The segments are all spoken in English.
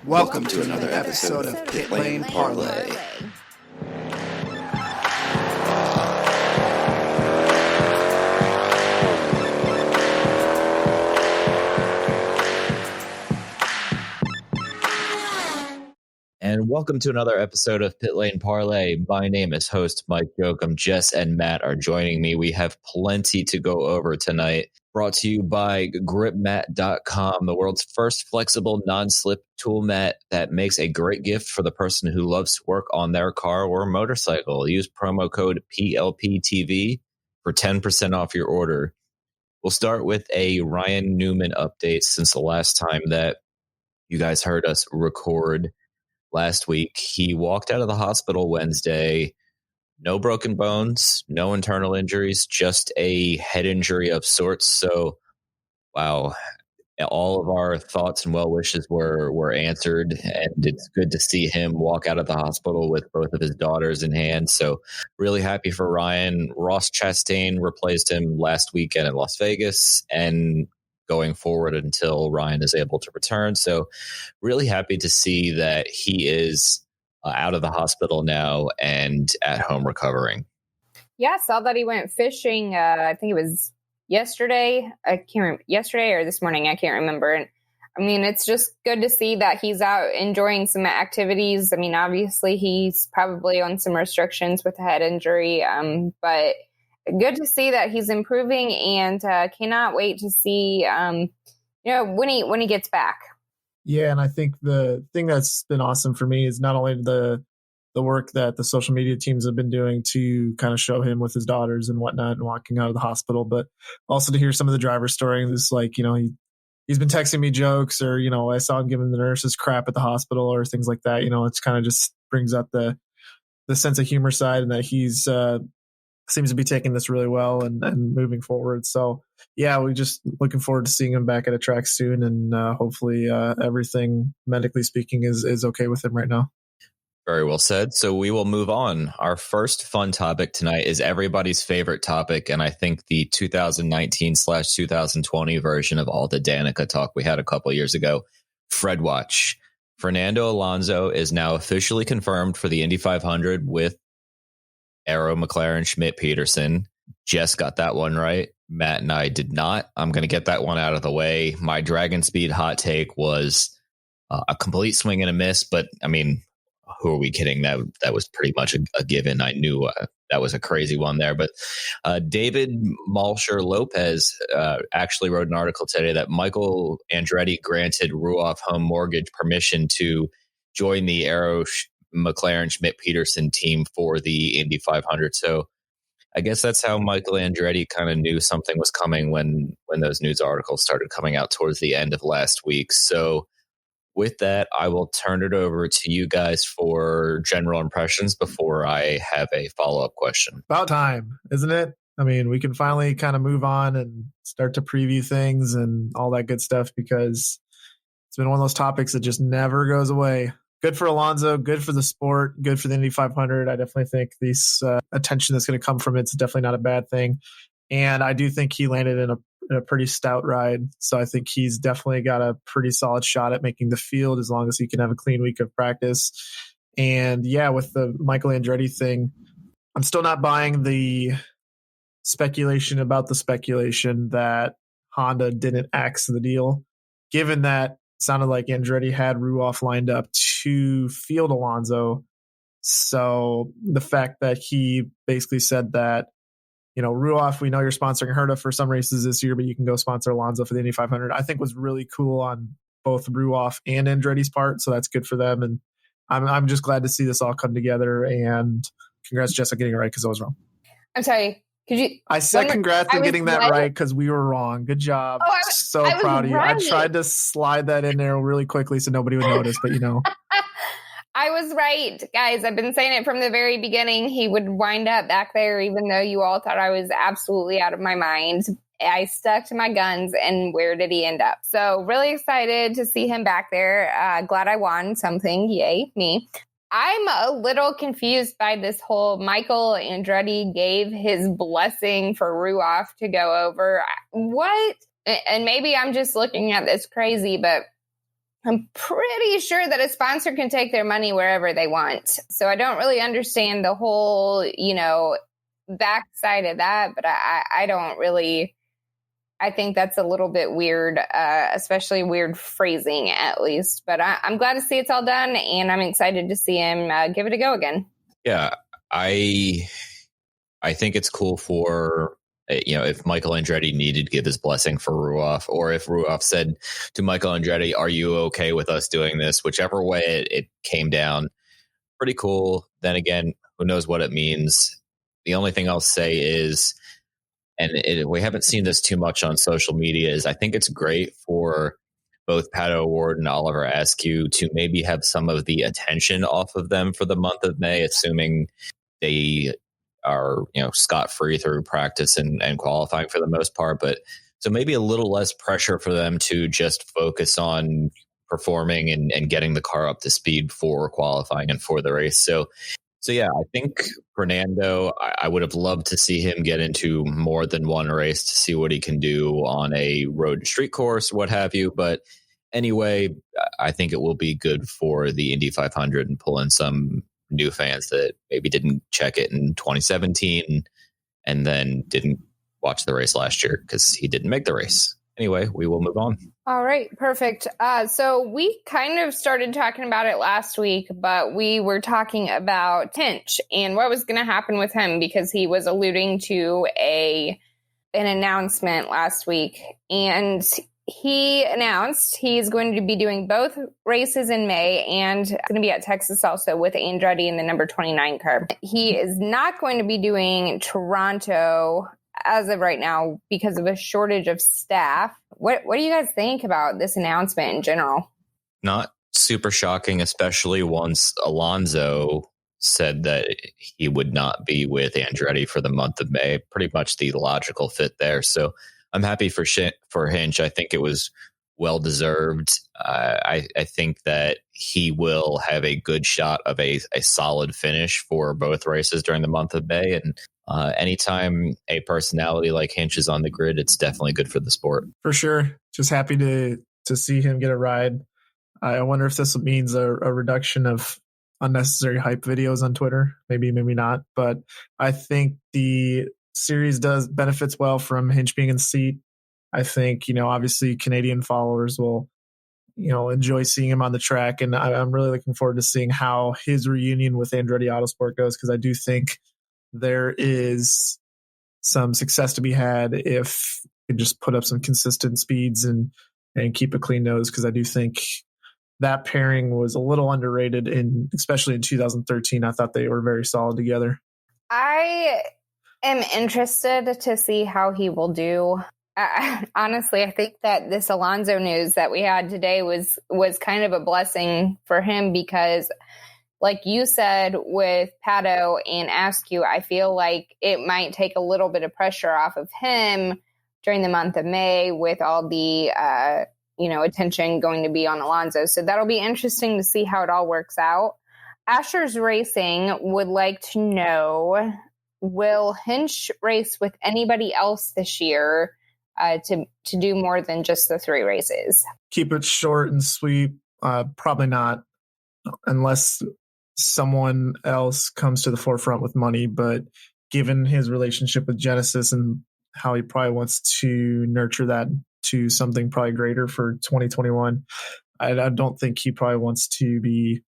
Welcome to another episode of Pit Lane Parlay. And welcome to another episode of Pit Lane Parlay. My name is host Mike Jokum. Jess and Matt are joining me. We have plenty to go over tonight. Brought to you by gripmat.com, the world's first flexible non-slip tool mat that makes a great gift for the person who loves to work on their car or motorcycle. Use promo code PLPTV for 10% off your order. We'll start with a Ryan Newman update since the last time that you guys heard us record last week. He walked out of the hospital Wednesday. No broken bones, no internal injuries, just a head injury of sorts. So, wow, all of our thoughts and well wishes were answered, and it's good to see him walk out of the hospital with both of his daughters in hand. So, really happy for Ryan. Ross Chastain replaced him last weekend in Las Vegas, and going forward until Ryan is able to return. So, really happy to see that he is out of the hospital now and at home recovering. Yeah, I saw that he went fishing. I think it was yesterday. I can't remember, yesterday or this morning. I can't remember. And I mean, it's just good to see that he's out enjoying some activities. I mean, obviously he's probably on some restrictions with a head injury, but good to see that he's improving, and cannot wait to see, when he gets back. Yeah, and I think the thing that's been awesome for me is not only the work that the social media teams have been doing to kind of show him with his daughters and whatnot and walking out of the hospital, but also to hear some of the driver stories. Like, he's been texting me jokes, or, I saw him giving the nurses crap at the hospital or things like that. It's kind of just brings up the sense of humor side, and that he's seems to be taking this really well and moving forward. So yeah, we just looking forward to seeing him back at a track soon, and hopefully everything medically speaking is okay with him right now. Very well said. So we will move on. Our first fun topic tonight is everybody's favorite topic, and I think the 2019/2020 version of all the Danica talk we had a couple years ago, Fred Watch. Fernando Alonso is now officially confirmed for the Indy 500 with Arrow, McLaren, Schmidt, Peterson. Jess got that one right. Matt and I did not. I'm going to get that one out of the way. My Dragon Speed hot take was a complete swing and a miss, but I mean, who are we kidding? That was pretty much a given. I knew that was a crazy one there. But David Malsher Lopez actually wrote an article today that Michael Andretti granted Ruoff Home Mortgage permission to join the Arrow McLaren Schmidt Peterson team for the Indy 500. So I guess that's how Michael Andretti kind of knew something was coming when those news articles started coming out towards the end of last week. So with that, I will turn it over to you guys for general impressions before I have a follow-up question. About time, isn't it? I mean, we can finally kind of move on and start to preview things and all that good stuff, because it's been one of those topics that just never goes away. Good for Alonso, good for the sport, good for the Indy 500. I definitely think this attention that's going to come from it's definitely not a bad thing. And I do think he landed in a pretty stout ride. So I think he's definitely got a pretty solid shot at making the field as long as he can have a clean week of practice. And yeah, with the Michael Andretti thing, I'm still not buying the speculation about the speculation that Honda didn't axe the deal, given that sounded like Andretti had Ruoff lined up to field Alonso. So the fact that he basically said that, Ruoff, we know you're sponsoring Herta for some races this year, but you can go sponsor Alonso for the Indy 500, I think was really cool on both Ruoff and Andretti's part. So that's good for them. And I'm just glad to see this all come together. And congrats, Jess, on getting it right, because I was wrong. I'm sorry. Could you? I said congrats on getting that right, because we were wrong. Good job. Oh, I'm so proud of you. Right. I tried to slide that in there really quickly so nobody would notice, but I was right, guys. I've been saying it from the very beginning. He would wind up back there, even though you all thought I was absolutely out of my mind. I stuck to my guns, and where did he end up? So really excited to see him back there. Glad I won something. Yay, me. I'm a little confused by this whole Michael Andretti gave his blessing for Ruoff to go over. What? And maybe I'm just looking at this crazy, but I'm pretty sure that a sponsor can take their money wherever they want. So I don't really understand the whole, backside of that, but I don't really, I think that's a little bit weird, especially weird phrasing at least. But I'm glad to see it's all done, and I'm excited to see him give it a go again. Yeah, I think it's cool for, if Michael Andretti needed to give his blessing for Ruoff, or if Ruoff said to Michael Andretti, are you okay with us doing this? Whichever way it came down, pretty cool. Then again, who knows what it means? The only thing I'll say is, and we haven't seen this too much on social media, is I think it's great for both Pato O'Ward and Oliver Askew to maybe have some of the attention off of them for the month of May, assuming they are, scot-free through practice and qualifying for the most part. But so maybe a little less pressure for them to just focus on performing and getting the car up to speed for qualifying and for the race. So yeah, I think Fernando, I would have loved to see him get into more than one race to see what he can do on a road to street course, what have you. But anyway, I think it will be good for the Indy 500 and pull in some new fans that maybe didn't check it in 2017 and then didn't watch the race last year because he didn't make the race. Anyway, we will move on. All right, perfect. So we kind of started talking about it last week, but we were talking about Hinch and what was going to happen with him because he was alluding to an announcement last week. And he announced he's going to be doing both races in May and going to be at Texas also with Andretti in the number 29 car. He is not going to be doing Toronto as of right now because of a shortage of staff. What do you guys think about this announcement in general? Not super shocking, especially once Alonso said that he would not be with Andretti for the month of May. Pretty much the logical fit there. So I'm happy for Hinch. I think it was well deserved. I think that he will have a good shot of a solid finish for both races during the month of May. And anytime a personality like Hinch is on the grid, it's definitely good for the sport. For sure. Just happy to see him get a ride. I wonder if this means a reduction of unnecessary hype videos on Twitter. Maybe not. But I think the series benefits well from Hinch being in the seat. I think, obviously Canadian followers will, enjoy seeing him on the track. And I'm really looking forward to seeing how his reunion with Andretti Autosport goes, because I do think there is some success to be had if you just put up some consistent speeds and keep a clean nose, because I do think that pairing was a little underrated, especially in 2013. I thought they were very solid together. I am interested to see how he will do. Honestly, I think that this Alonso news that we had today was kind of a blessing for him because, like you said, with Pato and Askew, I feel like it might take a little bit of pressure off of him during the month of May with all the, attention going to be on Alonso. So that'll be interesting to see how it all works out. Asher's Racing would like to know, will Hinch race with anybody else this year to do more than just the 3 races? Keep it short and sweet. Probably not, unless someone else comes to the forefront with money. But given his relationship with Genesis and how he probably wants to nurture that to something probably greater for 2021, I don't think he probably wants to be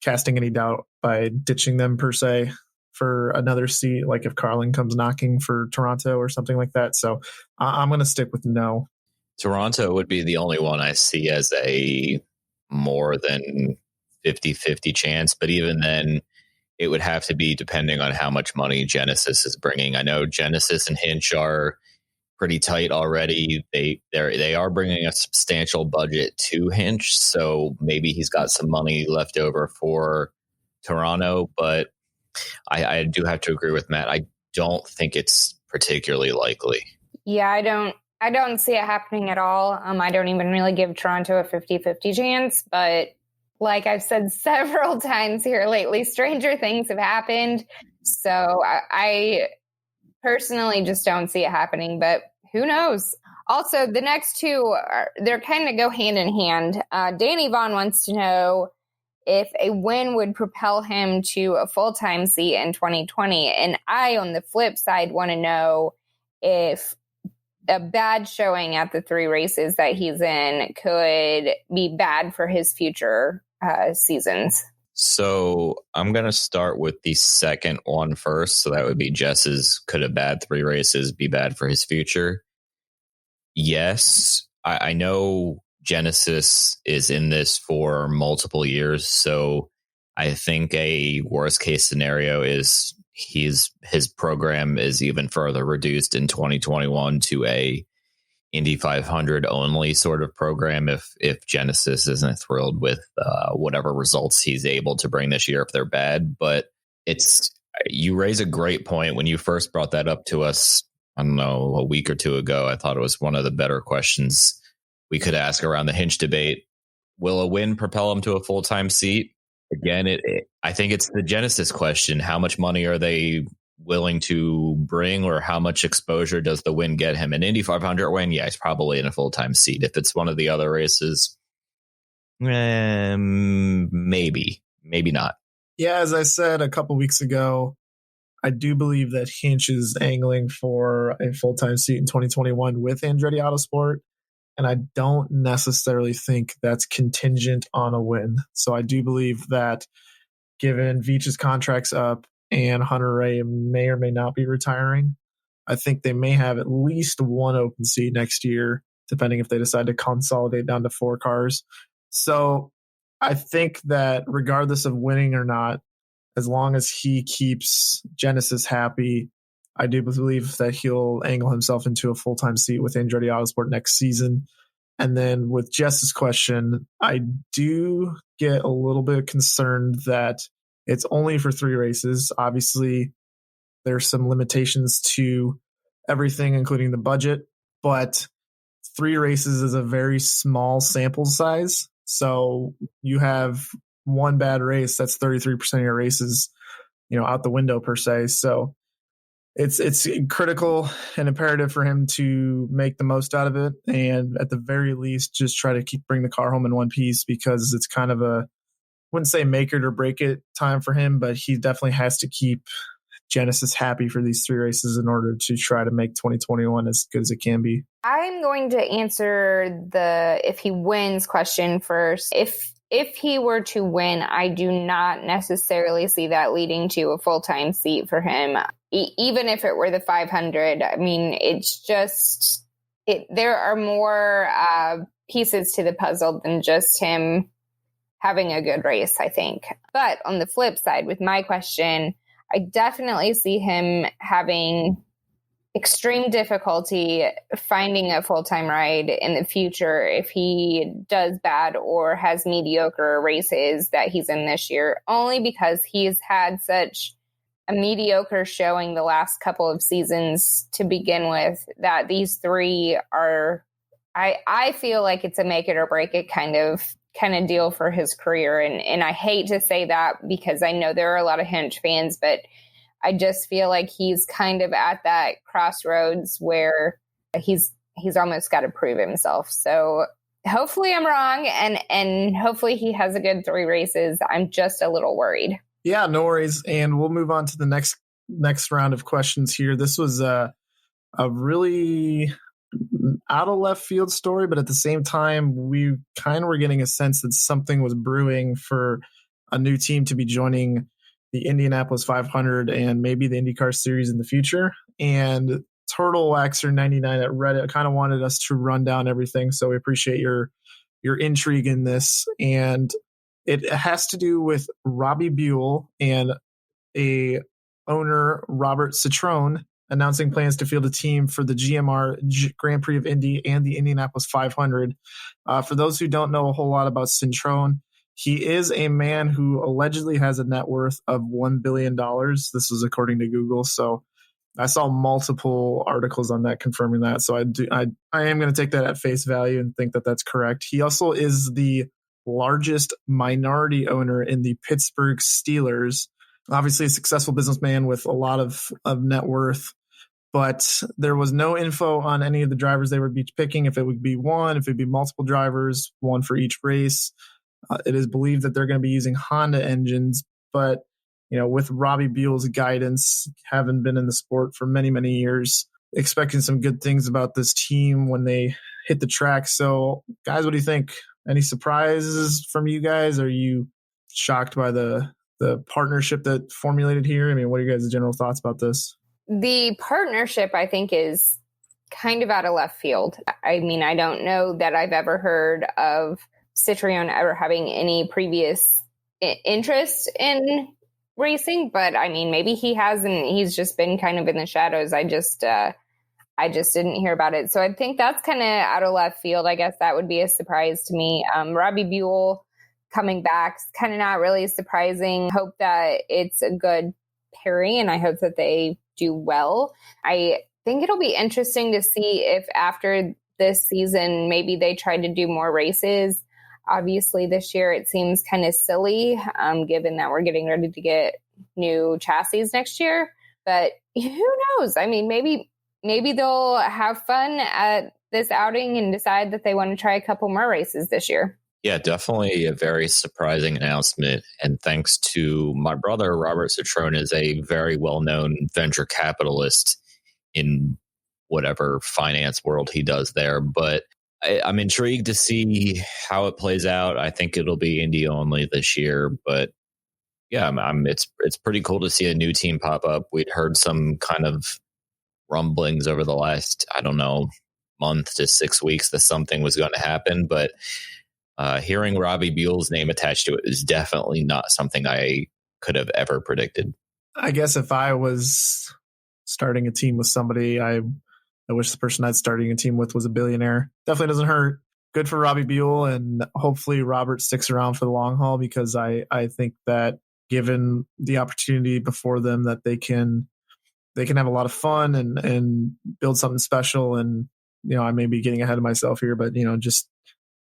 casting any doubt by ditching them per se for another seat, like if Carlin comes knocking for Toronto or something like that. So I'm going to stick with no. Toronto would be the only one I see as a more than 50-50 chance. But even then, it would have to be depending on how much money Genesis is bringing. I know Genesis and Hinch are pretty tight already. They are bringing a substantial budget to Hinch, so maybe he's got some money left over for Toronto. But I do have to agree with Matt. I don't think it's particularly likely. Yeah, I don't see it happening at all. I don't even really give Toronto a 50-50 chance, but like I've said several times here lately, stranger things have happened. So I personally just don't see it happening, but who knows? Also, the next two, they're kind of go hand in hand. Danny Vaughn wants to know if a win would propel him to a full-time seat in 2020. And I, on the flip side, want to know if a bad showing at the 3 races that he's in could be bad for his future seasons. So I'm going to start with the second one first. So that would be Jess's, could a bad 3 races be bad for his future? Yes. I know Genesis is in this for multiple years. So I think a worst case scenario is his program is even further reduced in 2021 to a Indy 500 only sort of program if Genesis isn't thrilled with whatever results he's able to bring this year if they're bad. But you raise a great point. When you first brought that up to us, I don't know, a week or two ago, I thought it was one of the better questions we could ask around the Hinch debate. Will a win propel him to a full-time seat? Again, I think it's the Genesis question. How much money are they willing to bring, or how much exposure does the win get him? An Indy 500 win, yeah, he's probably in a full-time seat. If it's one of the other races, maybe not. Yeah, as I said a couple weeks ago, I do believe that Hinch is angling for a full-time seat in 2021 with Andretti Autosport, and I don't necessarily think that's contingent on a win. So I do believe that given Veach's contract's up and Hunter Ray may or may not be retiring, I think they may have at least one open seat next year, depending if they decide to consolidate down to 4 cars. So I think that regardless of winning or not, as long as he keeps Genesis happy, I do believe that he'll angle himself into a full-time seat with Andretti Autosport next season. And then with Jess's question, I do get a little bit concerned that it's only for 3 races. Obviously, there's some limitations to everything, including the budget, but 3 races is a very small sample size. So you have one bad race, that's 33% of your races, out the window per se. So it's critical and imperative for him to make the most out of it, and at the very least, just try to bring the car home in one piece, because it's kind of I wouldn't say make it or break it time for him, but he definitely has to keep Genesis happy for these 3 races in order to try to make 2021 as good as it can be. I'm going to answer the if he wins question first. If he were to win, I do not necessarily see that leading to a full-time seat for him, even if it were the 500. I mean, it's just there are more pieces to the puzzle than just him having a good race, I think. But on the flip side, with my question, I definitely see him having extreme difficulty finding a full-time ride in the future if he does bad or has mediocre races that he's in this year, only because he's had such a mediocre showing the last couple of seasons to begin with, that these 3 are, I feel like it's a make it or break it kind of deal for his career. And I hate to say that because I know there are a lot of Hinch fans, but I just feel like he's kind of at that crossroads where he's almost got to prove himself. So hopefully I'm wrong, and hopefully he has a good 3 races. I'm just a little worried. Yeah, no worries. And we'll move on to the next round of questions here. This was a really out of left field story, but at the same time, we kind of were getting a sense that something was brewing for a new team to be joining the Indianapolis 500 and maybe the IndyCar series in the future. And Turtle Waxer 99 at Reddit kind of wanted us to run down everything. So we appreciate your intrigue in this. And it has to do with Robbie Buhl and a owner, Robert Citrone, announcing plans to field a team for the GMR Grand Prix of Indy and the Indianapolis 500. For those who don't know a whole lot about Cintrone, he is a man who allegedly has a net worth of $1 billion. This was according to Google. So I saw multiple articles on that confirming that. So I am going to take that at face value and think that that's correct. He also is the largest minority owner in the Pittsburgh Steelers. Obviously a successful businessman with a lot of net worth, but there was no info on any of the drivers they would be picking, if it would be one, if it'd be multiple drivers, one for each race. It is believed that they're going to be using Honda engines, but with Robbie Buhl's guidance, having been in the sport for many, many years, expecting some good things about this team when they hit the track. So guys, what do you think? Any surprises from you guys? Are you shocked by the partnership that formulated here? I mean, what are you guys' general thoughts about this? The partnership, I think, is kind of out of left field. I mean, I don't know that I've ever heard of Citroën ever having any previous interest in racing, but I mean, maybe he has, and he's just been kind of in the shadows. I just didn't hear about it. So I think that's kind of out of left field. I guess that would be a surprise to me. Robbie Buhl coming back, kind of not really surprising. Hope that it's a good pairing, and I hope that they do well. I think it'll be interesting to see if after this season, maybe they try to do more races. Obviously, this year it seems kind of silly, given that we're getting ready to get new chassis next year. But who knows? I mean, maybe they'll have fun at this outing and decide that they want to try a couple more races this year. Yeah, definitely a very surprising announcement. And thanks to my brother, Robert Citrone, is a very well-known venture capitalist in whatever finance world he does there. But I'm intrigued to see how it plays out. I think it'll be Indy only this year, but yeah, it's pretty cool to see a new team pop up. We'd heard some kind of rumblings over the last, month to 6 weeks that something was going to happen, but hearing Robbie Buhl's name attached to it is definitely not something I could have ever predicted. I guess if I was starting a team with somebody, I wish the person I'd starting a team with was a billionaire. Definitely doesn't hurt. Good for Robbie Buhl, and hopefully Robert sticks around for the long haul, because I think that given the opportunity before them, that they can have a lot of fun and build something special. And I may be getting ahead of myself here, but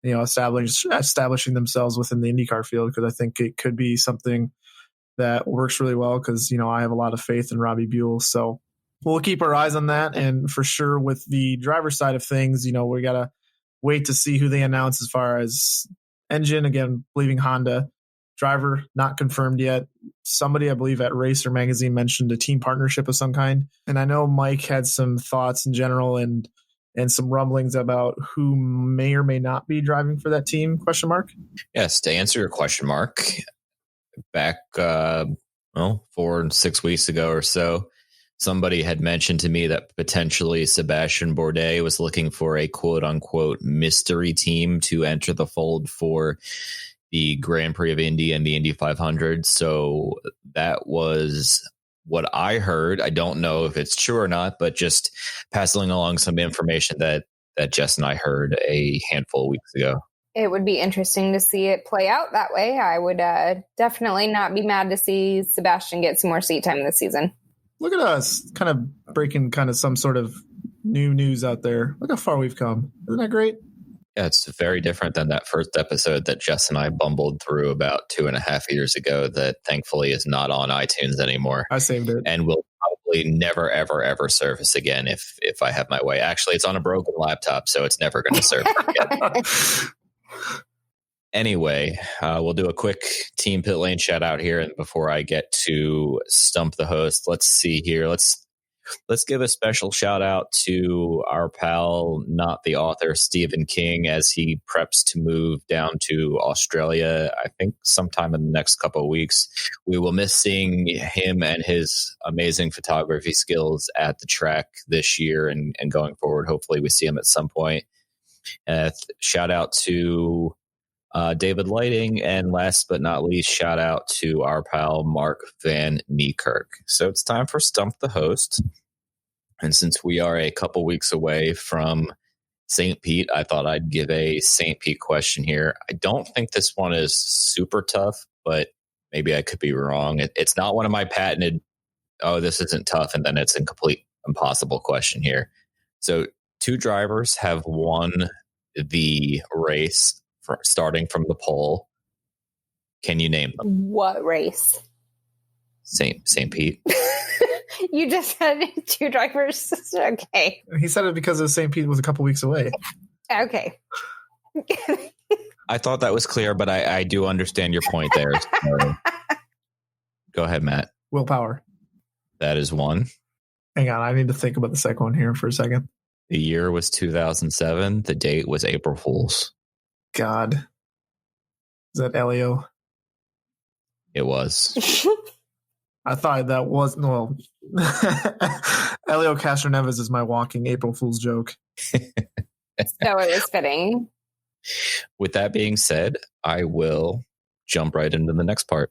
establishing themselves within the IndyCar field, because I think it could be something that works really well, because I have a lot of faith in Robbie Buhl. So we'll keep our eyes on that. And for sure, with the driver side of things, we got to wait to see who they announce as far as engine. Again, believing Honda. Driver, not confirmed yet. Somebody, I believe, at Racer Magazine mentioned a team partnership of some kind. And I know Mike had some thoughts in general and some rumblings about who may or may not be driving for that team, ? Yes, to answer your question mark, back 4 and 6 weeks ago or so, somebody had mentioned to me that potentially Sebastian Bourdais was looking for a quote-unquote mystery team to enter the fold for the Grand Prix of Indy and the Indy 500. So that was what I heard. I don't know if it's true or not, but just passing along some information that Jess and I heard a handful of weeks ago. It would be interesting to see it play out that way. I would definitely not be mad to see Sebastian get some more seat time this season. Look at us kind of breaking kind of some sort of new news out there. Look how far we've come. Isn't that great? Yeah, it's very different than that first episode that Jess and I bumbled through about 2.5 years ago that thankfully is not on iTunes anymore. I saved it. And will probably never, ever, ever surface again if I have my way. Actually, it's on a broken laptop, so it's never going to surface again. Anyway, we'll do a quick Team Pit Lane shout out here. And before I get to stump the host, let's see here. Let's give a special shout out to our pal, not the author, Stephen King, as he preps to move down to Australia, I think sometime in the next couple of weeks. We will miss seeing him and his amazing photography skills at the track this year and going forward. Hopefully we see him at some point. Shout out to David Lighting, and last but not least, shout out to our pal Mark Van Niekerk. So it's time for Stump the Host. And since we are a couple weeks away from St. Pete, I thought I'd give a St. Pete question here. I don't think this one is super tough, but maybe I could be wrong. It's not one of my patented, oh, this isn't tough, and then it's a complete impossible question here. So 2 drivers have won the race starting from the pole. Can you name them? What race? St. Pete. You just said 2 drivers. Okay. He said it because St. Pete was a couple weeks away. Okay. I thought that was clear, but I do understand your point there. So go ahead, Matt. Willpower. That is one. Hang on, I need to think about the second one here for a second. The year was 2007. The date was April Fool's. God. Is that Elio? It was. I thought that was, well, Elio Castroneves is my walking April Fool's joke. So it was fitting. With that being said, I will jump right into the next part.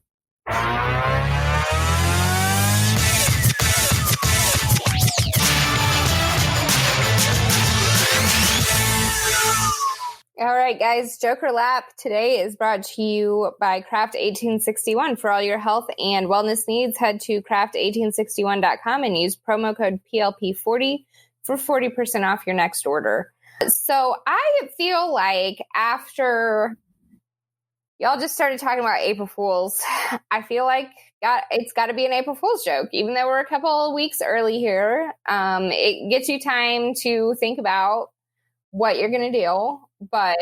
All right, guys, Joker Lap today is brought to you by Craft 1861. For all your health and wellness needs, head to craft1861.com and use promo code PLP40 for 40% off your next order. So I feel like after y'all just started talking about April Fools, I feel like it's got to be an April Fool's joke, even though we're a couple of weeks early here. It gets you time to think about what you're going to do. But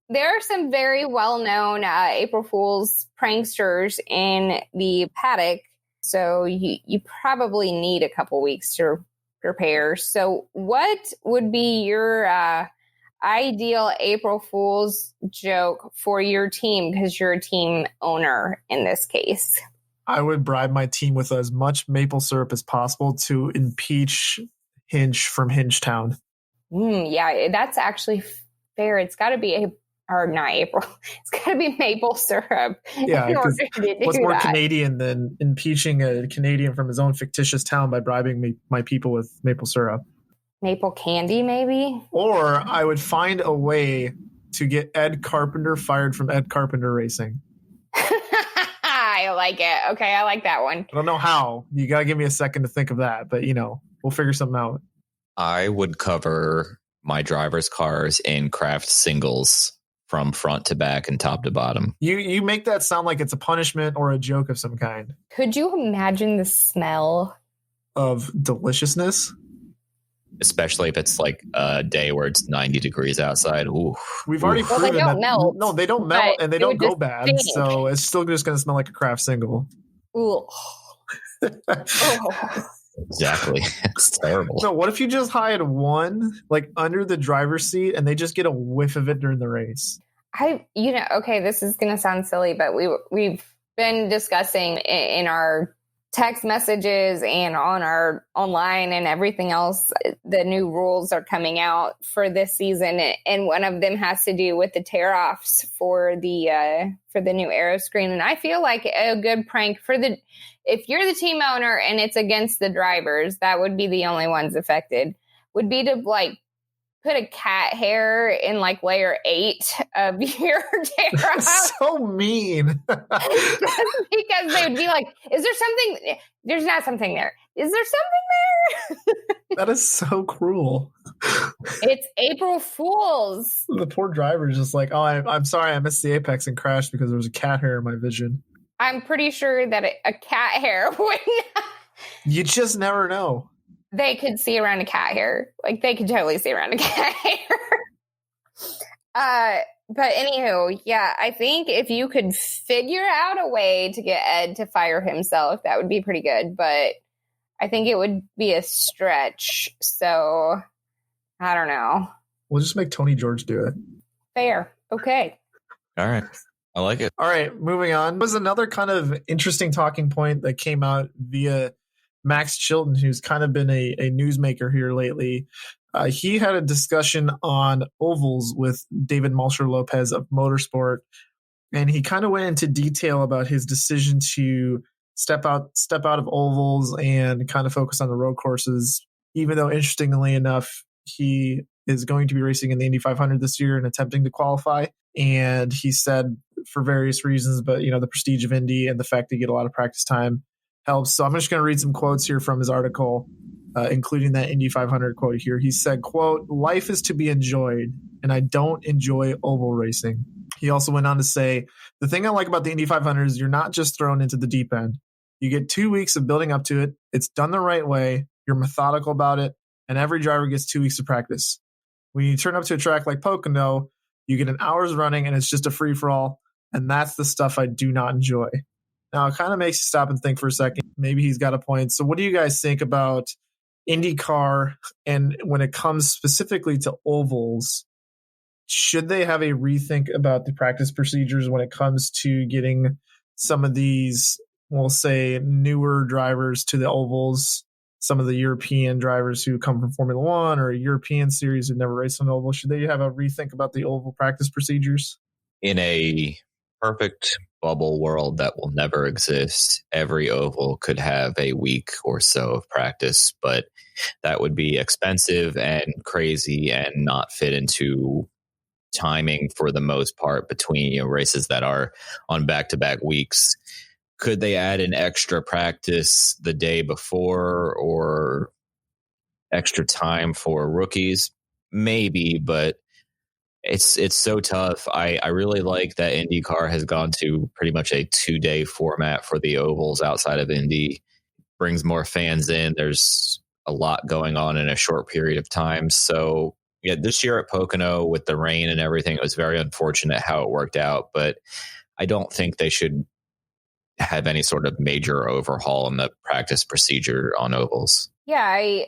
there are some very well-known April Fool's pranksters in the paddock, so you probably need a couple weeks to prepare. So what would be your ideal April Fool's joke for your team, because you're a team owner in this case? I would bribe my team with as much maple syrup as possible to impeach Hinch from Hinchtown. Yeah, that's actually fair. It's got to be not April. It's got to be maple syrup. Yeah, what's more Canadian than impeaching a Canadian from his own fictitious town by bribing my people with maple syrup? Maple candy, maybe? Or I would find a way to get Ed Carpenter fired from Ed Carpenter Racing. I like it. Okay, I like that one. I don't know how. You got to give me a second to think of that, but we'll figure something out. I would cover my driver's cars in Craft singles from front to back and top to bottom. You make that sound like it's a punishment or a joke of some kind. Could you imagine the smell of deliciousness? Especially if it's like a day where it's 90 degrees outside. Ooh. We've already proven they don't melt. No, they don't melt and they don't go bad. Stink. So it's still just going to smell like a Craft single. Ooh. Exactly. It's terrible. So what if you just hide one like under the driver's seat and they just get a whiff of it during the race? Okay, this is going to sound silly, but we've been discussing in our text messages and on our online and everything else, the new rules are coming out for this season, and one of them has to do with the tear-offs for the new aero screen. And I feel like a good prank if you're the team owner and it's against the drivers, that would be the only ones affected, would be to like put a cat hair in like layer 8 of your tear-off. So mean. Because they would be like, is there something? There's not something there. Is there something there? That is so cruel. It's April Fool's. The poor driver is just like, oh, I'm sorry, I missed the apex and crashed because there was a cat hair in my vision. I'm pretty sure that a cat hair would not. You just never know. They could see around a cat hair. Like, they could totally see around a cat hair. But anywho, yeah, I think if you could figure out a way to get Ed to fire himself, that would be pretty good. But I think it would be a stretch. So, I don't know. We'll just make Tony George do it. Fair. Okay. All right. I like it. All right, moving on. There was another kind of interesting talking point that came out via Max Chilton, who's kind of been a newsmaker here lately. He had a discussion on ovals with David Malsher Lopez of Motorsport, and he kind of went into detail about his decision to step out of ovals and kind of focus on the road courses even though interestingly enough, he is going to be racing in the Indy 500 this year and attempting to qualify. And he said for various reasons, but the prestige of Indy and the fact that you get a lot of practice time helps. So I'm just going to read some quotes here from his article, including that Indy 500 quote here. He said, quote, "Life is to be enjoyed, and I don't enjoy oval racing." He also went on to say, "The thing I like about the Indy 500 is you're not just thrown into the deep end. You get 2 weeks of building up to it. It's done the right way. You're methodical about it, and every driver gets 2 weeks of practice. When you turn up to a track like Pocono, you get an hour's running, and it's just a free-for-all, and that's the stuff I do not enjoy." Now, it kind of makes you stop and think for a second. Maybe he's got a point. So what do you guys think about IndyCar, and when it comes specifically to ovals, should they have a rethink about the practice procedures when it comes to getting some of these, we'll say, newer drivers to the ovals, some of the European drivers who come from Formula One or a European series who never raced on oval? Should they have a rethink about the oval practice procedures? In a perfect bubble world that will never exist, every oval could have a week or so of practice, but that would be expensive and crazy and not fit into timing for the most part between races that are on back-to-back weeks. Could they add an extra practice the day before or extra time for rookies? Maybe, but it's so tough. I really like that IndyCar has gone to pretty much a 2-day format for the ovals outside of Indy. Brings more fans in. There's a lot going on in a short period of time. So yeah, this year at Pocono with the rain and everything, it was very unfortunate how it worked out, but I don't think they should have any sort of major overhaul in the practice procedure on ovals. Yeah, I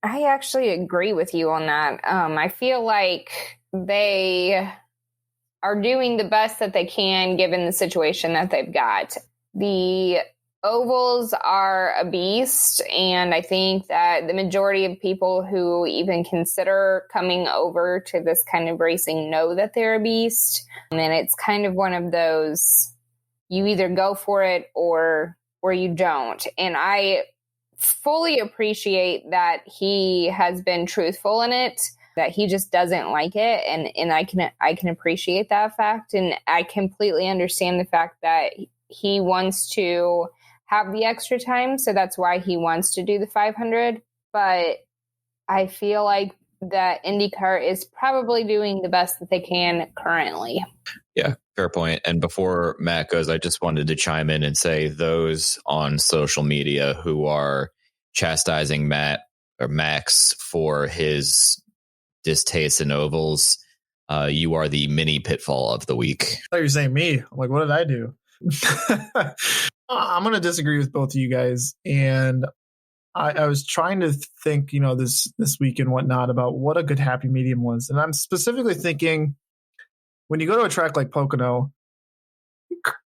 actually agree with you on that. I feel like they are doing the best that they can given the situation that they've got. The ovals are a beast, and I think that the majority of people who even consider coming over to this kind of racing know that they're a beast. And it's kind of one of those, you either go for it or you don't. And I fully appreciate that he has been truthful in it, that he just doesn't like it. And I can appreciate that fact. And I completely understand the fact that he wants to have the extra time. So that's why he wants to do the 500. But I feel like that IndyCar is probably doing the best that they can currently. Yeah, fair point. And before Matt goes, I just wanted to chime in and say those on social media who are chastising Max for his distaste in ovals, you are the mini pitfall of the week. I thought you were saying me. I'm like, what did I do? I'm going to disagree with both of you guys. And I was trying to think, this week and whatnot about what a good happy medium was. And I'm specifically thinking when you go to a track like Pocono,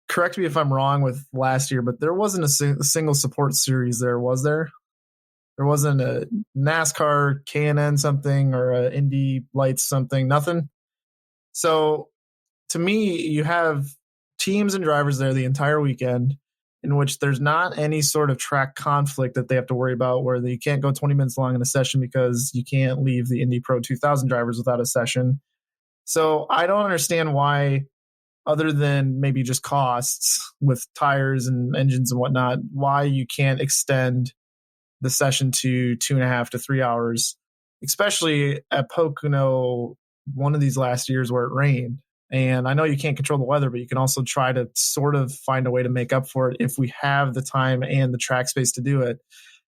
correct me if I'm wrong with last year, but there wasn't a single support series there, was there? There wasn't a NASCAR, K&N something, or a Indy Lights something, nothing. So to me, you have teams and drivers there the entire weekend in which there's not any sort of track conflict that they have to worry about, where you can't go 20 minutes long in a session because you can't leave the Indy Pro 2000 drivers without a session. So I don't understand why, other than maybe just costs with tires and engines and whatnot, why you can't extend the session to 2.5 to 3 hours, especially at Pocono one of these last years where it rained. And I know you can't control the weather, but you can also try to sort of find a way to make up for it if we have the time and the track space to do it.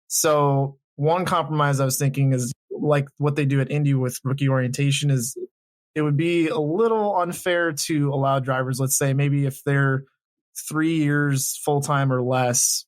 So one compromise I was thinking is like what they do at Indy with rookie orientation is it would be a little unfair to allow drivers, let's say maybe if they're 3 years full-time or less,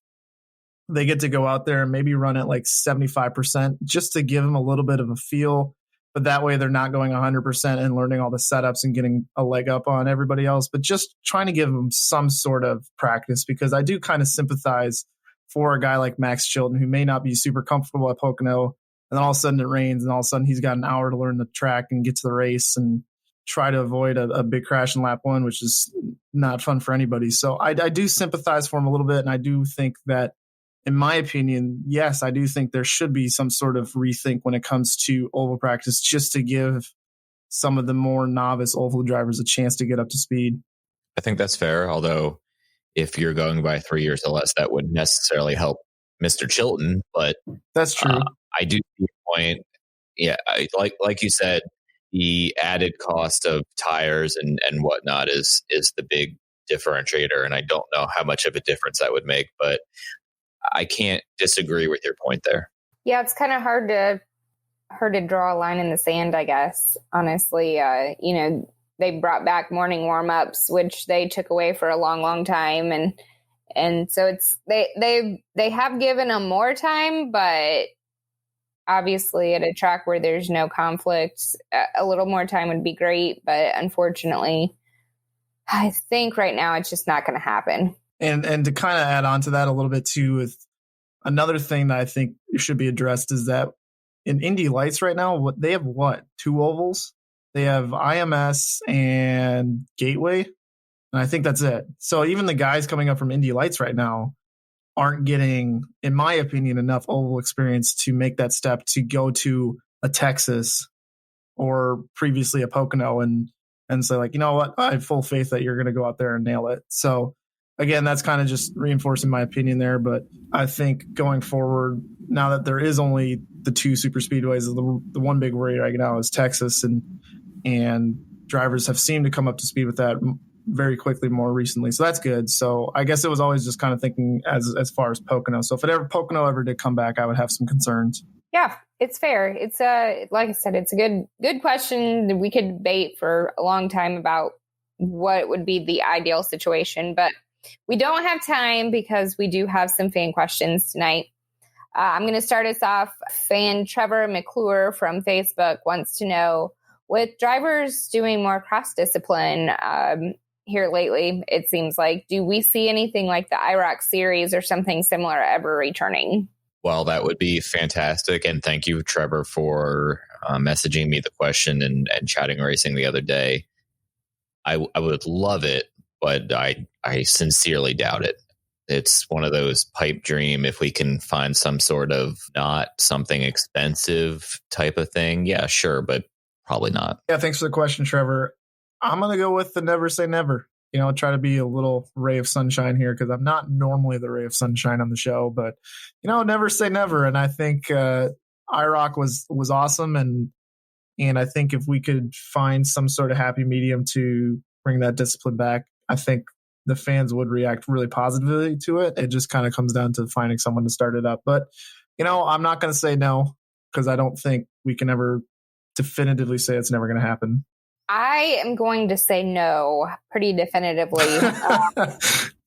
they get to go out there and maybe run at like 75% just to give them a little bit of a feel. But that way they're not going 100% and learning all the setups and getting a leg up on everybody else, but just trying to give them some sort of practice, because I do kind of sympathize for a guy like Max Chilton who may not be super comfortable at Pocono, and then all of a sudden it rains and all of a sudden he's got an hour to learn the track and get to the race and try to avoid a big crash in lap one, which is not fun for anybody. So I do sympathize for him a little bit. And I do think that in my opinion, yes, I do think there should be some sort of rethink when it comes to oval practice, just to give some of the more novice oval drivers a chance to get up to speed. I think that's fair. Although if you're going by 3 years or less, that wouldn't necessarily help Mr. Chilton. But that's true. I do see your point. Yeah, like you said, the added cost of tires and whatnot is the big differentiator. And I don't know how much of a difference that would make, but I can't disagree with your point there. Yeah, it's kind of hard to draw a line in the sand, I guess. Honestly, they brought back morning warm-ups, which they took away for a long, long time, and so it's they have given them more time, but obviously at a track where there's no conflict, a little more time would be great. But unfortunately, I think right now it's just not going to happen. And to kind of add on to that a little bit too, with another thing that I think should be addressed is that in Indy Lights right now, they have 2 ovals? They have IMS and Gateway, and I think that's it. So even the guys coming up from Indy Lights right now aren't getting, in my opinion, enough oval experience to make that step to go to a Texas or previously a Pocono and say, like, you know what, I have full faith that you're going to go out there and nail it. So again, that's kind of just reinforcing my opinion there. But I think going forward, now that there is only the 2 super speedways, the one big worry right now is Texas, and drivers have seemed to come up to speed with that very quickly more recently. So that's good. So I guess it was always just kind of thinking as far as Pocono. So if Pocono ever did come back, I would have some concerns. Yeah, it's fair. It's like I said, it's a good question. We could debate for a long time about what would be the ideal situation, but we don't have time because we do have some fan questions tonight. I'm going to start us off. Fan Trevor McClure from Facebook wants to know, with drivers doing more cross-discipline here lately, it seems like, do we see anything like the IROC series or something similar ever returning? Well, that would be fantastic. And thank you, Trevor, for messaging me the question and chatting racing the other day. I would love it, but I sincerely doubt it. It's one of those pipe dream, if we can find some sort of not something expensive type of thing. Yeah, sure, but probably not. Yeah, thanks for the question, Trevor. I'm going to go with the never say never. Try to be a little ray of sunshine here, because I'm not normally the ray of sunshine on the show, but, never say never. And I think IROC was awesome. And I think if we could find some sort of happy medium to bring that discipline back, I think the fans would react really positively to it. It just kind of comes down to finding someone to start it up. But, I'm not going to say no, because I don't think we can ever definitively say it's never going to happen. I am going to say no pretty definitively.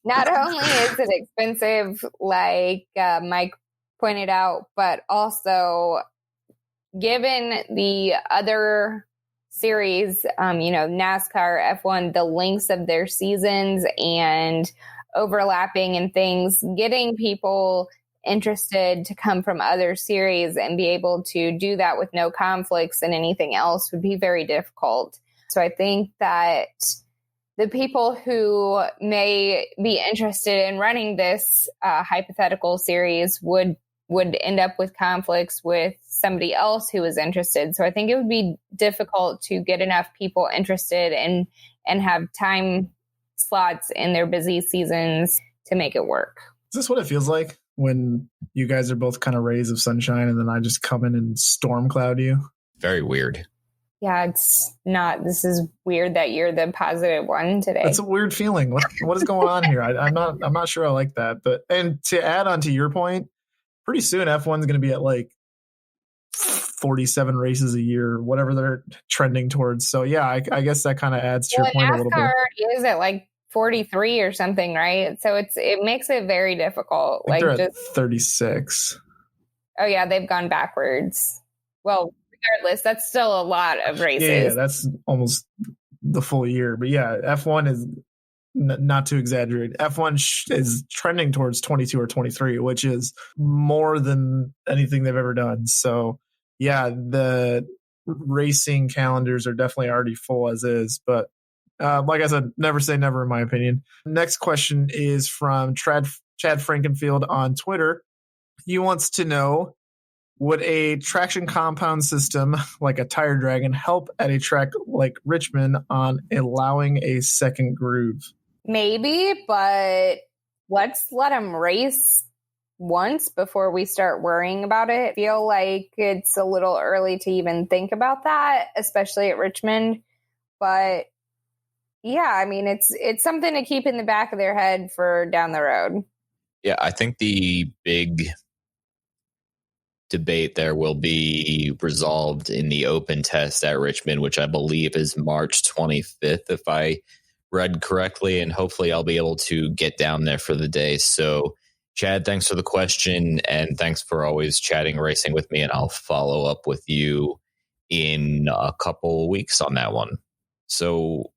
Not only is it expensive, like Mike pointed out, but also given the other series, NASCAR, F1, the lengths of their seasons and overlapping and things, getting people interested to come from other series and be able to do that with no conflicts and anything else would be very difficult. So I think that the people who may be interested in running this hypothetical series would end up with conflicts with somebody else who is interested. So I think it would be difficult to get enough people interested and have time slots in their busy seasons to make it work. Is this what it feels like when you guys are both kind of rays of sunshine and then I just come in and storm cloud you? Very weird. Yeah, it's not. This is weird that you're the positive one today. It's a weird feeling. What is going on here? I'm not sure I like that. But, and to add on to your point, pretty soon F1 is going to be at like 47 races a year, whatever they're trending towards. So yeah, I guess that kind of adds to your point a little bit. NASCAR is at like 43 or something, right? So it makes it very difficult. I think they're at 36. Oh yeah, they've gone backwards. Well, regardless, that's still a lot of races. Yeah, that's almost the full year. But yeah, F1 is, not to exaggerate, F1 is trending towards 22 or 23, which is more than anything they've ever done. So yeah, the racing calendars are definitely already full as is. But like I said, never say never in my opinion. Next question is from Chad Frankenfield on Twitter. He wants to know, would a traction compound system like a Tire Dragon help at a track like Richmond on allowing a second groove? Maybe, but let's let him race once before we start worrying about it. I feel like it's a little early to even think about that, especially at Richmond. But yeah, I mean, it's something to keep in the back of their head for down the road. Yeah, I think the big debate there will be resolved in the open test at Richmond, which I believe is March 25th, if I read correctly, and hopefully I'll be able to get down there for the day. So, Chad, thanks for the question, and thanks for always chatting racing with me, and I'll follow up with you in a couple weeks on that one. So,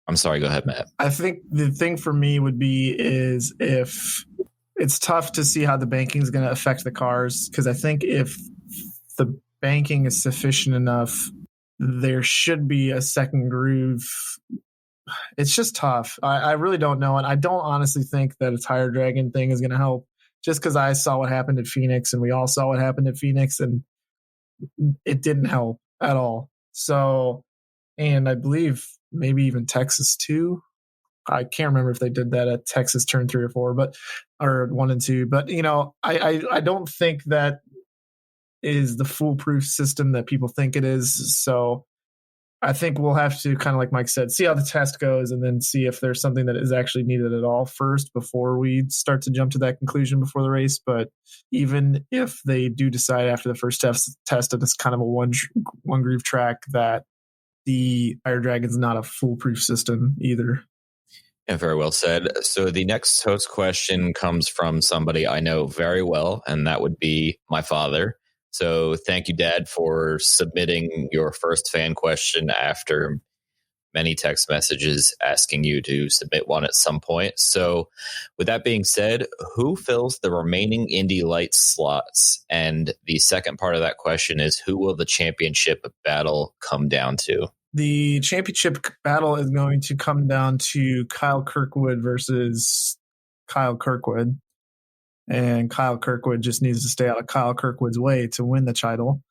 I'm sorry, go ahead, Matt. I think the thing for me would be is if it's tough to see how the banking is going to affect the cars, because I think if the banking is sufficient enough, there should be a second groove. It's just tough. I really don't know. And I don't honestly think that a Tire Dragon thing is going to help, just because I saw what happened at Phoenix and we all saw what happened at Phoenix, and it didn't help at all. So, and I believe maybe even Texas too. I can't remember if they did that at Texas turn 3 or 4, or 1 and 2. But I don't think that is the foolproof system that people think it is. So I think we'll have to, kind of like Mike said, see how the test goes, and then see if there's something that is actually needed at all first before we start to jump to that conclusion before the race. But even if they do decide after the first test that it's kind of a one groove track, that the Tire Dragon's not a foolproof system either. Yeah, very well said. So the next host question comes from somebody I know very well, and that would be my father. So thank you, Dad, for submitting your first fan question after many text messages asking you to submit one at some point. So with that being said, who fills the remaining Indy Lights slots? And the second part of that question is, who will the championship battle come down to? The championship battle is going to come down to Kyle Kirkwood versus Kyle Kirkwood. And Kyle Kirkwood just needs to stay out of Kyle Kirkwood's way to win the title.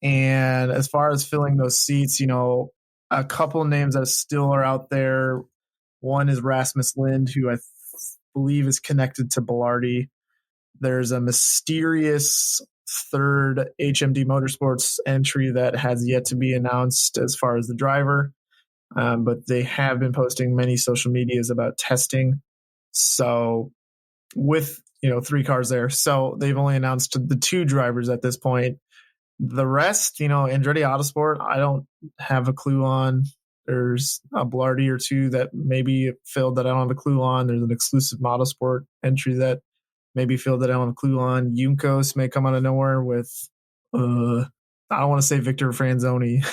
And as far as filling those seats, a couple of names that still are out there. One is Rasmus Lind, who I believe is connected to Belardi. There's a mysterious third HMD Motorsports entry that has yet to be announced as far as the driver. But they have been posting many social medias about testing. So with, 3 cars there. So they've only announced the 2 drivers at this point. The rest, Andretti Autosport, I don't have a clue on. There's a Belardi or 2 that maybe filled that I don't have a clue on. There's an exclusive Motorsport entry that maybe filled that I don't have a clue on. Juncos may come out of nowhere with, I don't want to say Victor Franzoni.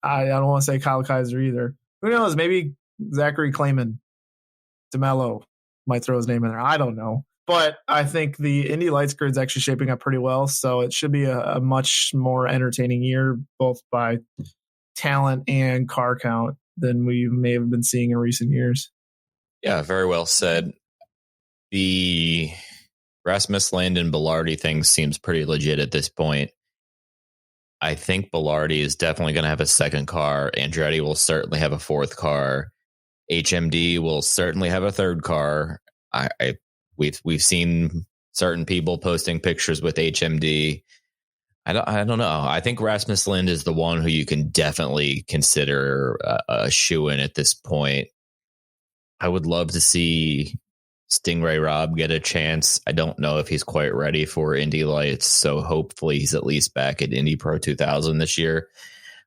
I don't want to say Kyle Kaiser either. Who knows? Maybe Zachary Clayman, DeMello might throw his name in there. I don't know. But I think the Indy Lights grid is actually shaping up pretty well. So it should be a much more entertaining year, both by talent and car count, than we may have been seeing in recent years. Yeah, very well said. The Rasmus Lind and Belardi thing seems pretty legit at this point. I think Belardi is definitely going to have a second car. Andretti will certainly have a 4th car. HMD will certainly have a 3rd car. We've seen certain people posting pictures with HMD. I don't know. I think Rasmus Lind is the one who you can definitely consider a shoe-in at this point. I would love to see Stingray Robb get a chance. I don't know if he's quite ready for Indy Lights, so hopefully he's at least back at Indy Pro 2000 this year.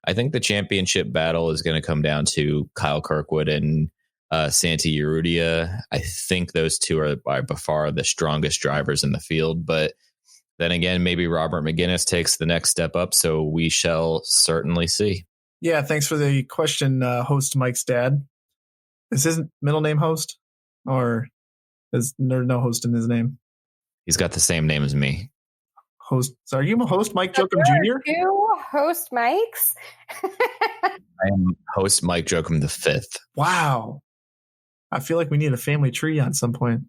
I think the championship battle is going to come down to Kyle Kirkwood and Santi Urrutia. I think those 2 are by far the strongest drivers in the field, but then again, maybe Robert McGinnis takes the next step up, so we shall certainly see. Yeah, thanks for the question, host Mike's dad. Is his middle name Host? Or is there no Host in his name? He's got the same name as me. Host. So are you a host Mike Jokum Jr.? Two host Mikes? I am host Mike Jokum the 5th. Wow. I feel like we need a family tree on some point.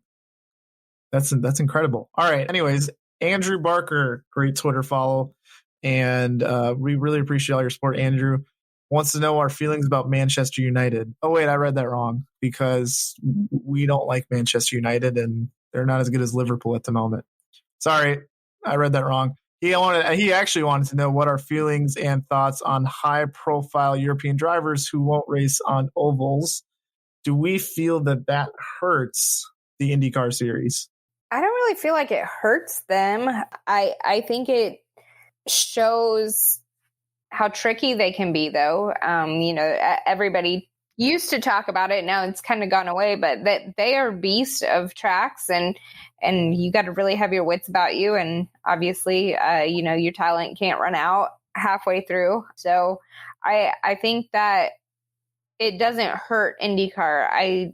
That's incredible. All right. Anyways, Andrew Barker, great Twitter follow. And we really appreciate all your support. Andrew wants to know our feelings about Manchester United. Oh, wait, I read that wrong because we don't like Manchester United and they're not as good as Liverpool at the moment. Sorry, I read that wrong. He actually wanted to know what our feelings and thoughts on high-profile European drivers who won't race on ovals. Do we feel that hurts the IndyCar series? I don't really feel like it hurts them. I think it shows how tricky they can be, though. Everybody used to talk about it. Now it's kind of gone away, but that they are beasts of tracks, and you got to really have your wits about you. And obviously, your talent can't run out halfway through. So I think that it doesn't hurt IndyCar.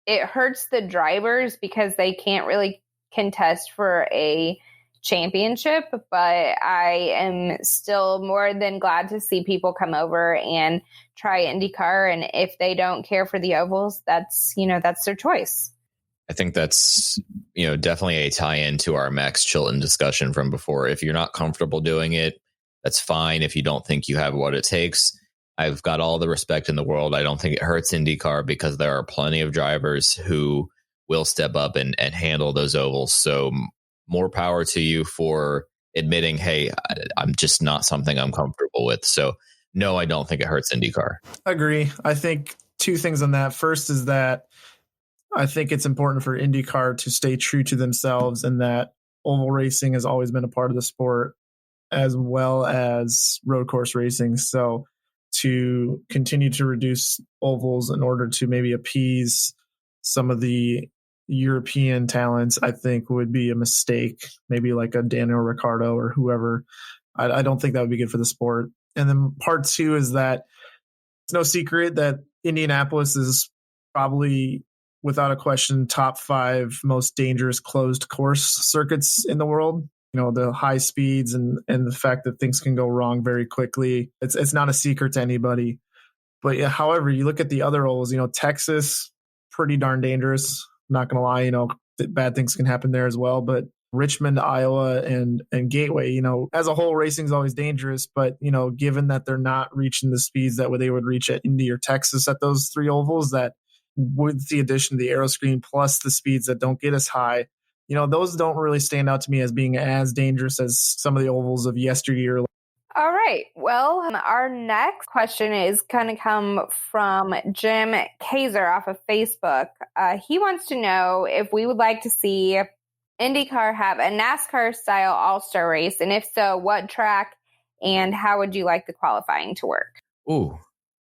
It hurts the drivers because they can't really contest for a championship, but I am still more than glad to see people come over and try IndyCar. And if they don't care for the ovals, that's their choice. I think that's, definitely a tie-in to our Max Chilton discussion from before. If you're not comfortable doing it, that's fine. If you don't think you have what it takes, I've got all the respect in the world. I don't think it hurts IndyCar because there are plenty of drivers who will step up and handle those ovals. So more power to you for admitting, hey, I'm just not something I'm comfortable with. So no, I don't think it hurts IndyCar. Agree. I think two things on that. First is that I think it's important for IndyCar to stay true to themselves and that oval racing has always been a part of the sport as well as road course racing. So to continue to reduce ovals in order to maybe appease some of the European talents, I think would be a mistake. Maybe like a Daniel Ricciardo or whoever. I don't think that would be good for the sport. And then part two is that it's no secret that Indianapolis is probably, without a question, top 5 most dangerous closed course circuits in the world. The high speeds and the fact that things can go wrong very quickly. It's not a secret to anybody. But however, you look at the other ovals, Texas, pretty darn dangerous. Not going to lie, bad things can happen there as well. But Richmond, Iowa, and Gateway, as a whole, racing is always dangerous. But, given that they're not reaching the speeds that they would reach at Indy or Texas at those 3 ovals, that with the addition of the aero screen plus the speeds that don't get as high, those don't really stand out to me as being as dangerous as some of the ovals of yesteryear. All right. Well, our next question is going to come from Jim Kaiser off of Facebook. He wants to know if we would like to see IndyCar have a NASCAR-style all-star race, and if so, what track and how would you like the qualifying to work? Ooh,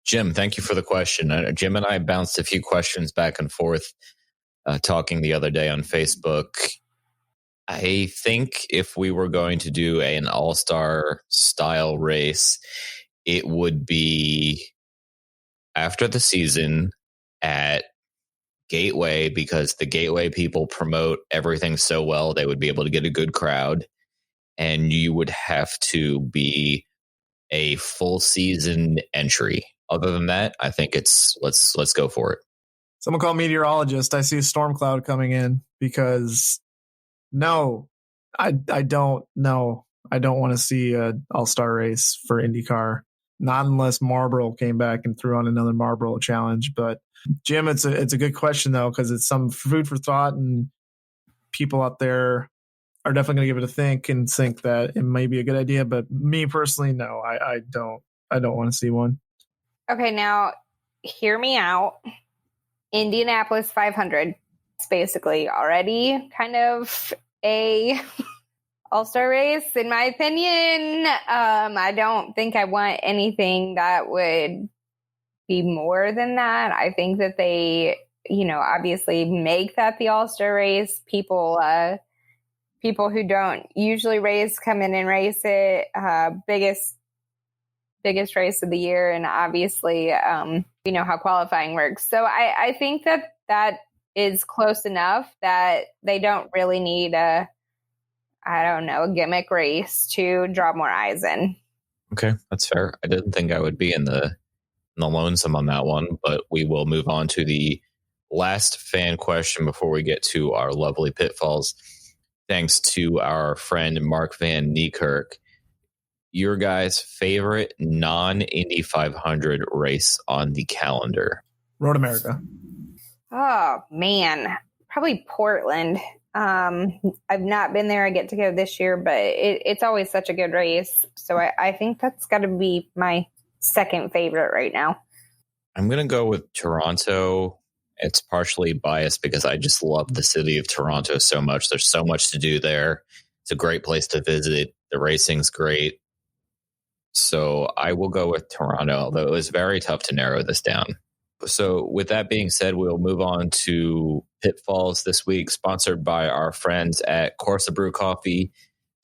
Jim, thank you for the question. Jim and I bounced a few questions back and forth talking the other day on Facebook. I think if we were going to do an all-star style race, it would be after the season at Gateway, because the Gateway people promote everything so well, they would be able to get a good crowd. And you would have to be a full season entry. Other than that, I think it's let's go for it. Someone call meteorologist. I see a storm cloud coming in because no, I don't know. I don't want to see an all-star race for IndyCar. Not unless Marlboro came back and threw on another Marlboro challenge. But Jim, it's a good question though, because it's some food for thought, and people out there are definitely going to give it a think and think that it may be a good idea. But me personally, no, I don't want to see one. Okay, now hear me out. Indianapolis 500 is basically already kind of a all-star race, in my opinion. I don't think I want anything that would be more than that. I think that they, obviously make that the all-star race. People who don't usually race come in and race it. Biggest race of the year, and obviously how qualifying works. So I think that is close enough that they don't really need a gimmick race to draw more eyes in. Okay, that's fair. I didn't think I would be in the lonesome on that one, but we will move on to the Last fan question before we get to our lovely pitfalls. Thanks to our friend Mark Van Niekerk. Your guys' favorite non-Indy 500 race on the calendar? Road America. Oh, man. Probably Portland. I've not been there. I get to go this year, but it's always such a good race. So I think that's got to be my second favorite right now. I'm going to go with Toronto. It's partially biased because I just love the city of Toronto so much. There's so much to do there. It's a great place to visit. The racing's great. So I will go with Toronto, although it was very tough to narrow this down. So with that being said, we'll move on to pitfalls this week, sponsored by our friends at Corsa Brew Coffee,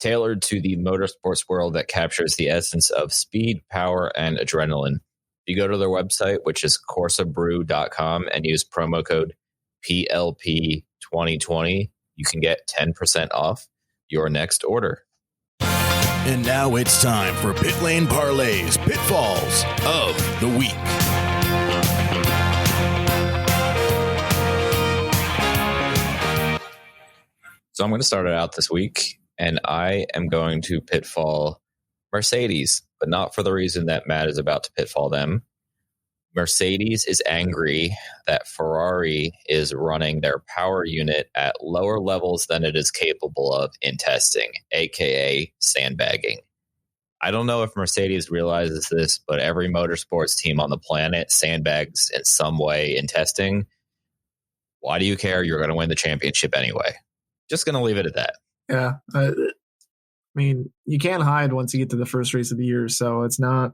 tailored to the motorsports world that captures the essence of speed, power, and adrenaline. You go to their website, which is corsabrew.com, and use promo code PLP2020. You can get 10% off your next order. And now it's time for Pit Lane Parlay's Pitfalls of the Week. So I'm going to start it out this week, and I am going to pitfall Mercedes, but not for the reason that Matt is about to pitfall them. Mercedes is angry that Ferrari is running their power unit at lower levels than it is capable of in testing, aka sandbagging. I don't know if Mercedes realizes this, but every motorsports team on the planet sandbags in some way in testing. Why do you care? You're going to win the championship anyway. Just going to leave it at that. Yeah. I mean, you can't hide once you get to the first race of the year. So it's not,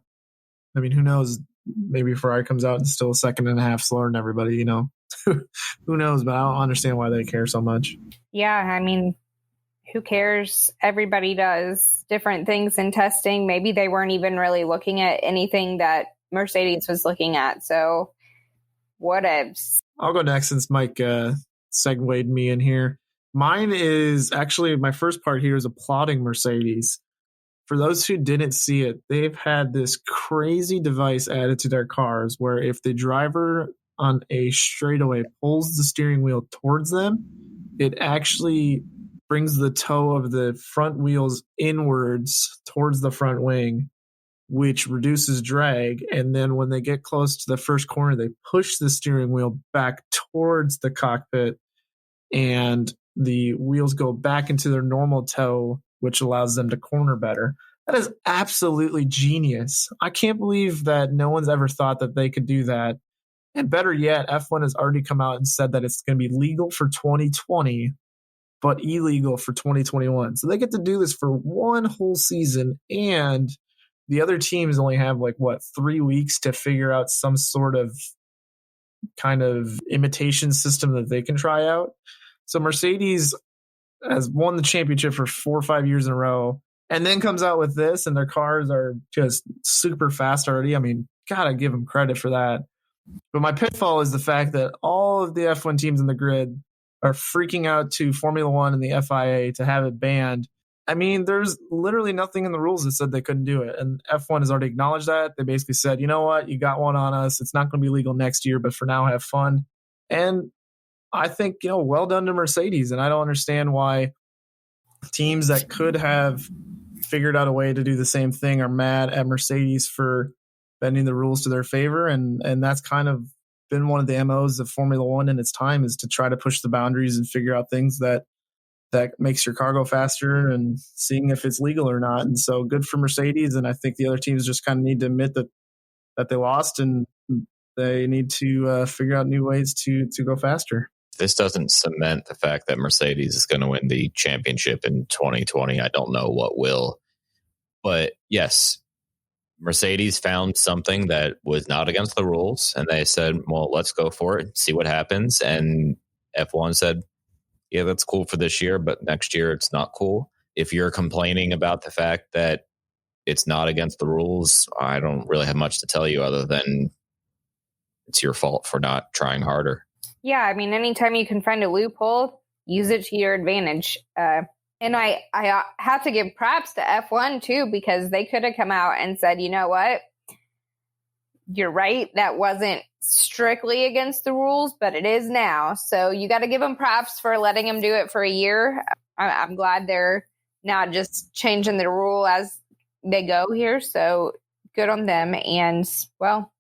I mean, who knows? Maybe Ferrari comes out and still a second and a half slower than everybody, you know, who knows? But I don't understand why they care so much. Yeah. I mean, who cares? Everybody does different things in testing. Maybe they weren't even really looking at anything that Mercedes was looking at. So whatevs. I'll go next since Mike segued me in here. Mine is actually, my first part here is applauding Mercedes. For those who didn't see it, they've had this crazy device added to their cars where if the driver on a straightaway pulls the steering wheel towards them, it actually brings the toe of the front wheels inwards towards the front wing, which reduces drag. And then when they get close to the first corner, they push the steering wheel back towards the cockpit and the wheels go back into their normal toe, which allows them to corner better. That is absolutely genius. I can't believe that no one's ever thought that they could do that. And better yet, F1 has already come out and said that it's going to be legal for 2020, but illegal for 2021. So they get to do this for one whole season, and the other teams only have 3 weeks to figure out some sort of kind of imitation system that they can try out. So Mercedes has won the championship for 4 or 5 years in a row and then comes out with this, and their cars are just super fast already. I mean, gotta give them credit for that. But my pitfall is the fact that all of the F1 teams in the grid are freaking out to Formula One and the FIA to have it banned. I mean, there's literally nothing in the rules that said they couldn't do it. And F1 has already acknowledged that. They basically said, you know what, you got one on us. It's not going to be legal next year, but for now, have fun. And I think, well done to Mercedes. And I don't understand why teams that could have figured out a way to do the same thing are mad at Mercedes for bending the rules to their favor. And that's kind of been one of the MOs of Formula One in its time, is to try to push the boundaries and figure out things that makes your car go faster and seeing if it's legal or not. And so good for Mercedes. And I think the other teams just kind of need to admit that they lost, and they need to figure out new ways to go faster. This doesn't cement the fact that Mercedes is going to win the championship in 2020. I don't know what will. But yes, Mercedes found something that was not against the rules, and they said, well, let's go for it, see what happens. And F1 said, yeah, that's cool for this year, but next year it's not cool. If you're complaining about the fact that it's not against the rules, I don't really have much to tell you other than it's your fault for not trying harder. Yeah, I mean, anytime you can find a loophole, use it to your advantage. And I have to give props to F1 too, because they could have come out and said, you know what? you're right. That wasn't strictly against the rules, but it is now. So you got to give them props for letting them do it for a year. I'm glad they're not just changing the rule as they go here. So good on them. And, well,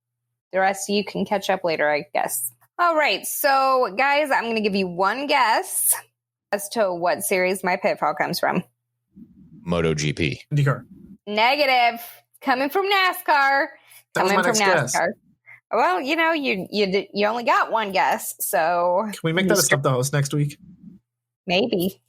the rest of you can catch up later, I guess. All right. So, guys, I'm going to give you one guess as to what series my pitfall comes from. MotoGP. IndyCar. Negative. Coming from NASCAR. That was my next guess. Well, you know, you only got one guess, so Can we make that a Stump the Host next week? maybe.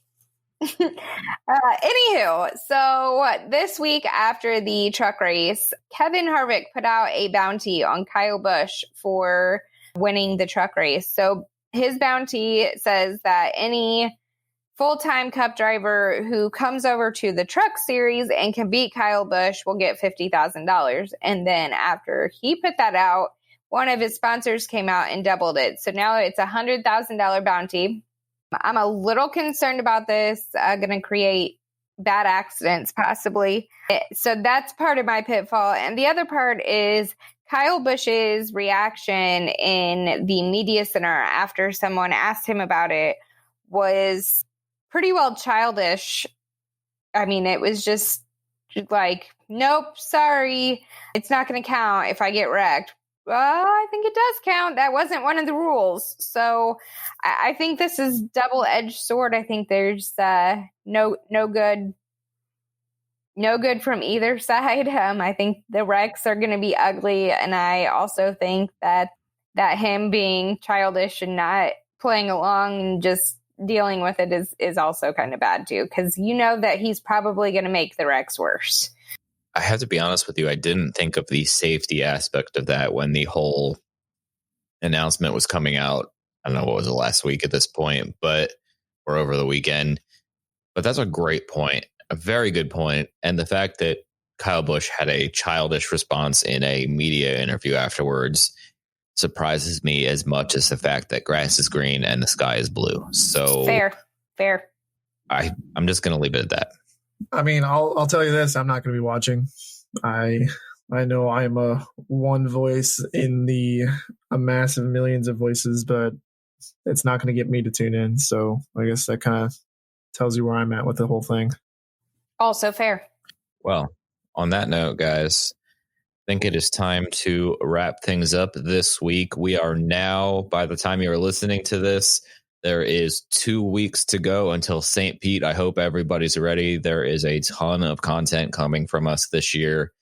Anywho, so this week after the truck race, Kevin Harvick put out a bounty on Kyle Busch for winning the truck race. So his bounty says that any full-time Cup driver who comes over to the Truck Series and can beat Kyle Busch will get $50,000. And then after he put that out, one of his sponsors came out and doubled it. So now it's a $100,000 bounty. I'm a little concerned about this. Going to create bad accidents, possibly. So that's part of my pitfall. And the other part is Kyle Busch's reaction in the media center after someone asked him about it was pretty well childish. I mean, it was just like, nope, sorry, it's not going to count if I get wrecked. Well, I think it does count. That wasn't one of the rules. So I think this is double-edged sword. I think there's no good from either side. I think the wrecks are going to be ugly. And I also think that him being childish and not playing along and just dealing with it is also kind of bad too, because you know that he's probably going to make the wrecks worse. I have to be honest with you. I didn't think of the safety aspect of that when the whole announcement was coming out. I don't know, what was it, last week at this point, or over the weekend. But that's a great point, a very good point. And the fact that Kyle Busch had a childish response in a media interview afterwards surprises me as much as the fact that grass is green and the sky is blue. So fair. I'm just going to leave it at that. I mean, I'll tell you this: I'm not going to be watching. I know I am a one voice in a massive millions of voices, but it's not going to get me to tune in. So I guess that kind of tells you where I'm at with the whole thing. Also fair. Well, on that note, guys, I think it is time to wrap things up this week. We are now, by the time you're listening to this, there is 2 weeks to go until St. Pete. I hope everybody's ready. There is a ton of content coming from us this year.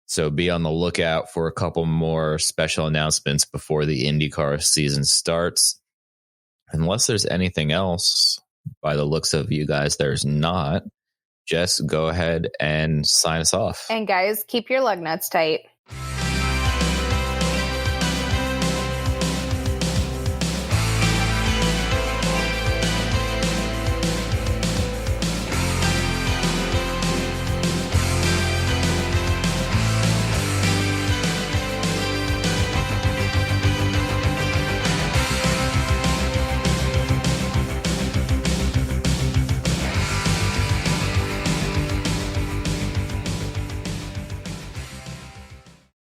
So be on the lookout for a couple more special announcements before the IndyCar season starts. Unless there's anything else, by the looks of you guys, there's not. Jess, go ahead and sign us off. And guys, keep your lug nuts tight.